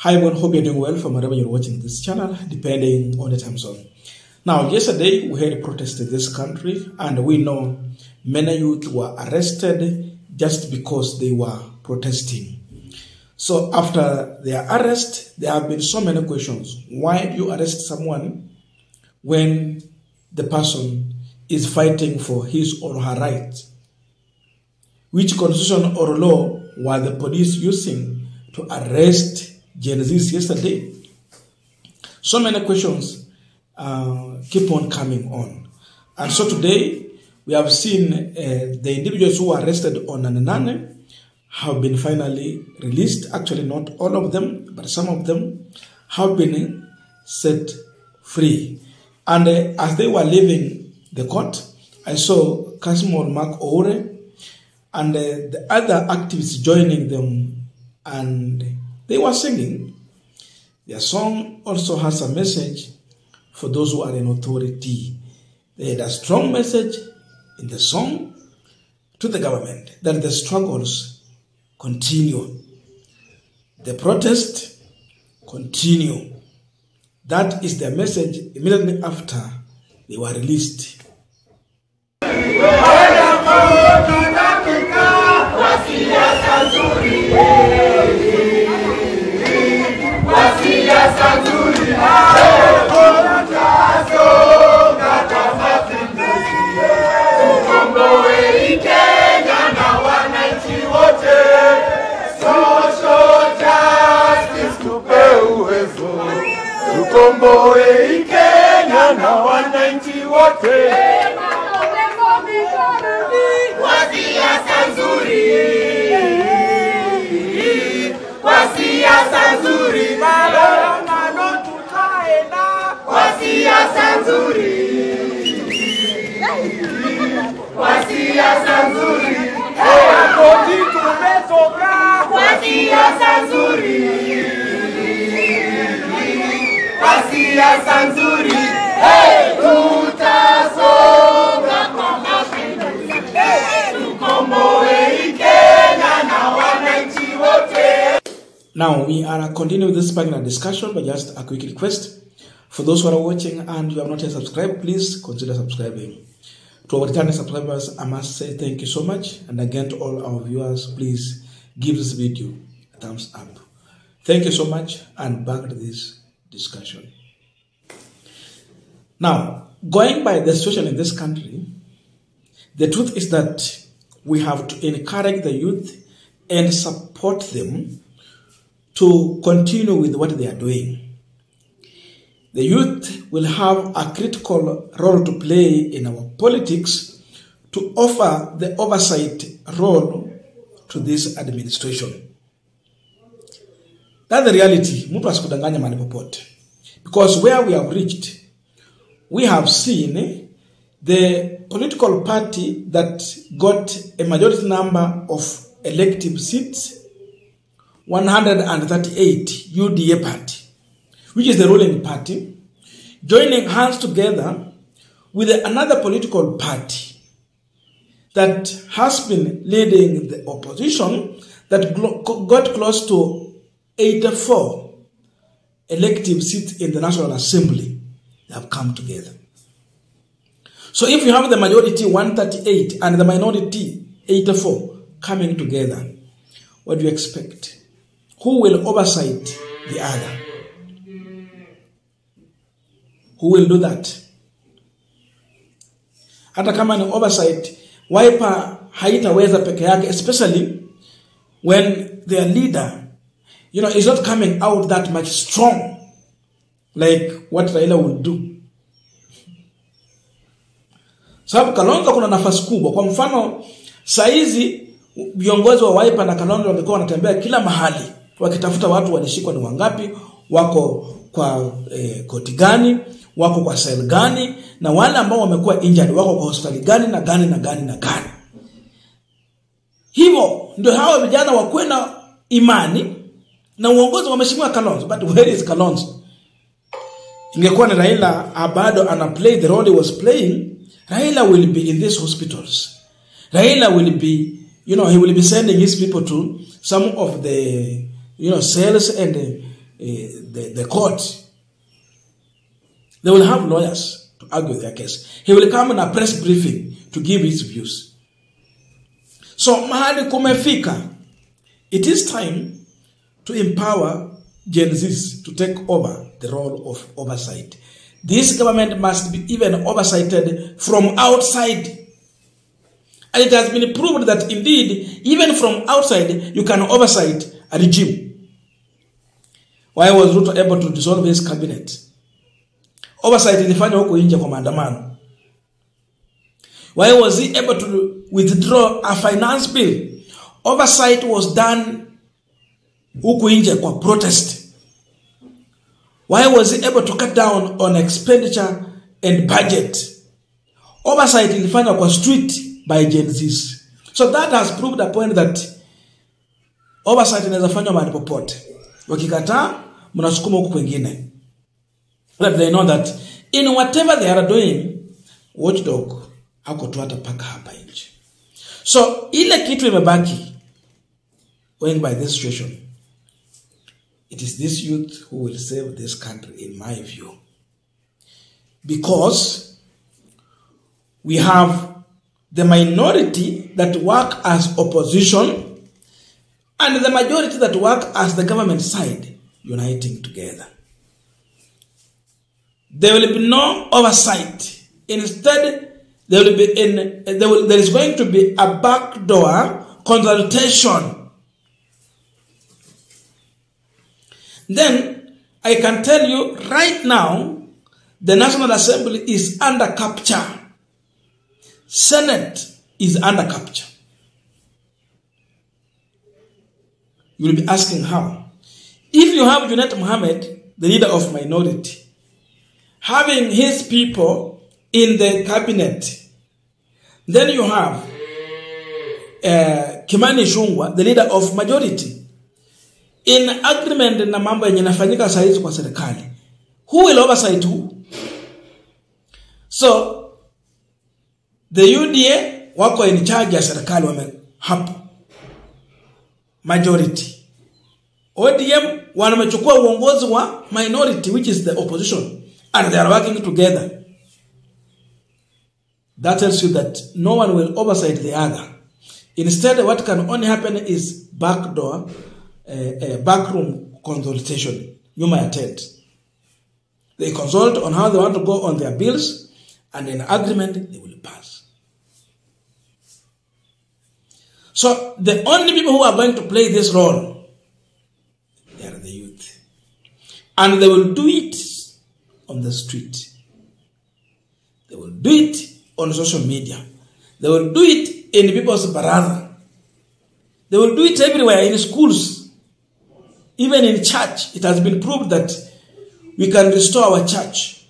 Hi everyone, hope you're doing well from wherever you're watching this channel, depending on the time zone. Now, yesterday we had a protest in this country, and we know many youth were arrested just because they were protesting. So after their arrest, there have been so many questions. Why do you arrest someone when the person is fighting for his or her rights? Which constitution or law were the police using to arrest Gen Zs yesterday? So many questions keep on coming on. And so today, we have seen the individuals who were arrested on Nanane have been finally released. Actually, not all of them, but some of them have been set free. And as they were leaving the court, I saw Kasmol Mark Ore and the other activists joining them, and they were singing. Their song also has a message for those who are in authority. They had a strong message in the song to the government that the struggles continue. The protest continue. That is their message immediately after they were released. Now, we are continuing this panel discussion, but just a quick request. For those who are watching and you have not yet subscribed, please consider subscribing. To our returning subscribers, I must say thank you so much. And again, to all our viewers, please give this video a thumbs up. Thank you so much, and back to this discussion. Now, going by the situation in this country, the truth is that we have to encourage the youth and support them to continue with what they are doing. The youth will have a critical role to play in our politics to offer the oversight role to this administration. That's the reality. Mtu asikudanganya mahali popote. Because where we have reached, we have seen the political party that got a majority number of elective seats, 138 UDA party, which is the ruling party, joining hands together with another political party that has been leading the opposition that got close to 84 elective seats in the National Assembly. They have come together. So if you have the majority 138 and the minority 84 coming together, what do you expect? Who will oversight the other? Who will do that? Hata kama ni oversight, Wiper haitaweza peke yake, especially when their leader, is not coming out that much strong like what Raila will do. Sababu Kalonzo kuna nafasi kubwa. Kwa mfano, saizi viongozi wa Wiper na Kalonzo wangekuwa wanatembea kila mahali wakitafuta watu walishikwa ni wangapi, wako kwa koti gani, wako kwa cell gani, na wale ambao wamekuwa injured wako kwa hospitali gani na gani na gani na gani. Hivyo ndio hawa vijana wakuwe na imani na uongozi wa mheshimiwa Kalonzo. But where is Kalonzo? Ingekuwa ni Raila bado ana play the role he was playing, Raila will be in these hospitals. Raila will be, he will be sending his people to some of the, cells and the court. They will have lawyers to argue their case. He will come in a press briefing to give his views. So mahali kumefika, it is time to empower Gen Zs to take over the role of oversight. This government must be even oversighted from outside. And it has been proved that indeed, even from outside, you can oversight a regime. Why was Ruto able to dissolve his cabinet? Oversight ilifanywa huko nje kwa maandamano. Why was he able to withdraw a finance bill? Oversight was done huko nje kwa protest. Why was he able to cut down on expenditure and budget? Oversight ilifanywa kwa street by Gen Zs. So that has proved a point that oversight inaweza fanywa mahali popote. Wakikataa, mnasukuma huko kwingine. That they know that in whatever they are doing, watchdog hako tu hata paka hapa nje. So ile kitu imebaki going by this situation, it is this youth who will save this country, in my view. Because we have the minority that work as opposition and the majority that work as the government side uniting together. There will be no oversight. Instead, there is going to be a backdoor consultation. Then, I can tell you right now, the National Assembly is under capture. Senate is under capture. You will be asking how. If you have Junet Mohammed, the leader of minority, having his people in the cabinet, then you have Kimani Ichung'wah, the leader of majority, in agreement na mambo yenye yanafanyika saizi kwa serikali. Who will oversight who? So the UDA wako in charge ya serikali wame hapo majority. ODM wanamechukua uongozi wa minority, which is the opposition, and they are working together. That tells you that no one will oversight the other. Instead, what can only happen is backdoor, backroom consultation. Nyuma ya tent. They consult on how they want to go on their bills, and in agreement, they will pass. So, the only people who are going to play this role, they are the youth. And they will do it on the street. They will do it on social media. They will do it in people's baraza. They will do it everywhere, in schools. Even in church, it has been proved that we can restore our church.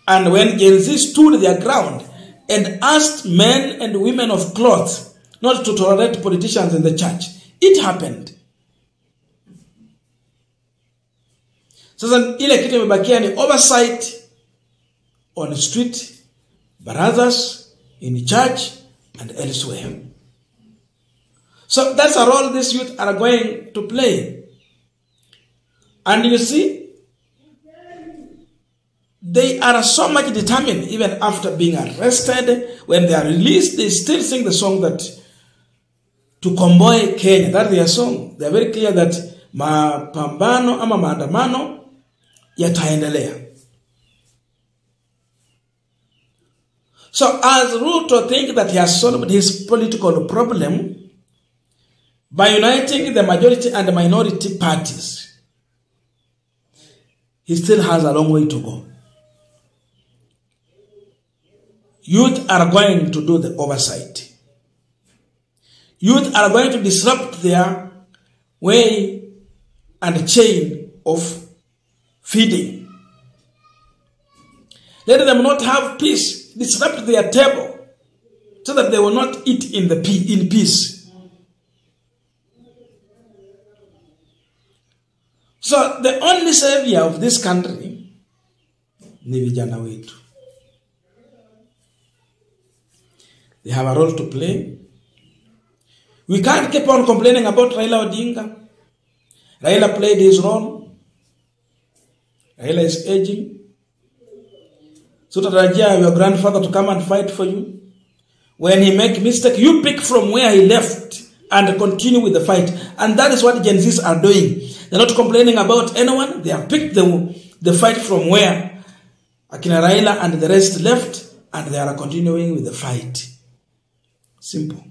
And when Gen Z stood their ground and asked men and women of cloth not to tolerate politicians in the church, it happened. Sasa ile kitu imebakia ni oversight on street, barazas, in church, and elsewhere. So that's a role these youth are going to play. And you see, they are so much determined, even after being arrested. When they are released, they still sing the song that to Komboe Kenya. That's their song. They are very clear that mapambano ama maandamano yataendelea. So as Ruto thinks that he has solved his political problem by uniting the majority and the minority parties, he still has a long way to go. Youth are going to do the oversight. Youth are going to disrupt their way and chain of feeding. Let them not have peace. Disrupt their table so that they will not eat in peace. So the only savior of this country ni vijana wetu. They have a role to play. We can't keep on complaining about Raila Odinga. Raila played his role. Raila is aging. So tatarajia your grandfather to come and fight for you. When he make mistake, you pick from where he left and continue with the fight. And that is what Gen Zs are doing. They're not complaining about anyone. They have picked the fight from where Akina Raila and the rest left, and they are continuing with the fight. Simple.